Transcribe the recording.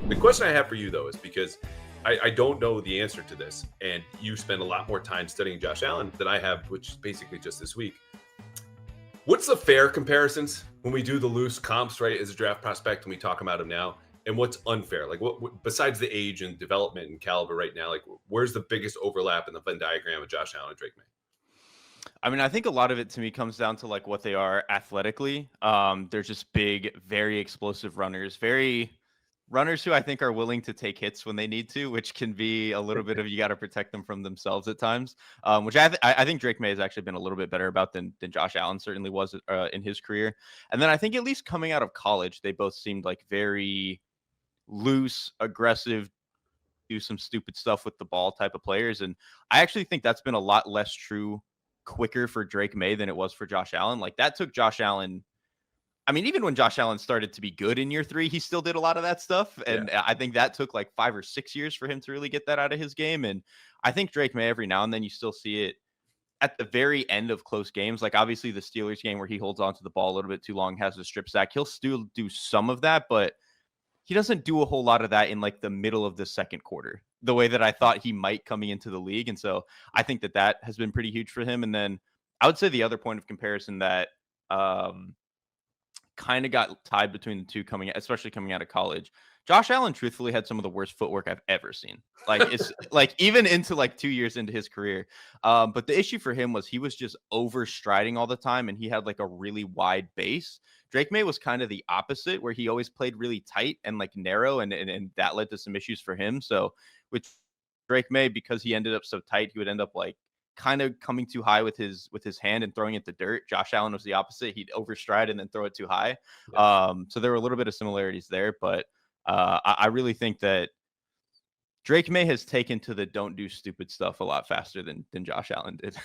The question I have for you though is because I don't know the answer to this, and you spend a lot more time studying Josh Allen than I have, which is basically just this week. What's the fair comparisons when we do the loose comps, right, as a draft prospect and we talk about him now? And what's unfair? Like, what besides the age and development and caliber right now? Like, where's the biggest overlap in the Venn diagram of Josh Allen and Drake May? I mean, I think a lot of it to me comes down to like what they are athletically. They're just big, very explosive runners, very runners who I think are willing to take hits when they need to, which can be a little bit of you got to protect them from themselves at times. Which I think Drake May has actually been a little bit better about than Josh Allen certainly was in his career. And then I think at least coming out of college, they both seemed like very loose, aggressive, do some stupid stuff with the ball type of players. And I actually think that's been a lot less true quicker for Drake May than it was for Josh Allen. Like that took Josh Allen. I mean, even when Josh Allen started to be good in year three, he still did a lot of that stuff. Yeah, And I think that took like 5 or 6 years for him to really get that out of his game. And I think Drake May, every now and then, you still see it at the very end of close games. Like obviously the Steelers game where he holds onto the ball a little bit too long, has a strip sack. He'll still do some of that, but he doesn't do a whole lot of that in like the middle of the second quarter, the way that I thought he might coming into the league. And so I think that that has been pretty huge for him. And then I would say the other point of comparison that kind of got tied between the two especially coming out of college. Josh Allen truthfully had some of the worst footwork I've ever seen. Like it's like even into like 2 years into his career. But the issue for him was he was just overstriding all the time and he had like a really wide base. Drake May was kind of the opposite, where he always played really tight and like narrow, and that led to some issues for him. So with Drake May, because he ended up so tight, he would end up like kind of coming too high with his hand and throwing it to dirt. Josh Allen was the opposite. He'd overstride and then throw it too high. yeah. So there were a little bit of similarities there, but I really think that Drake May has taken to the don't do stupid stuff a lot faster than Josh Allen did.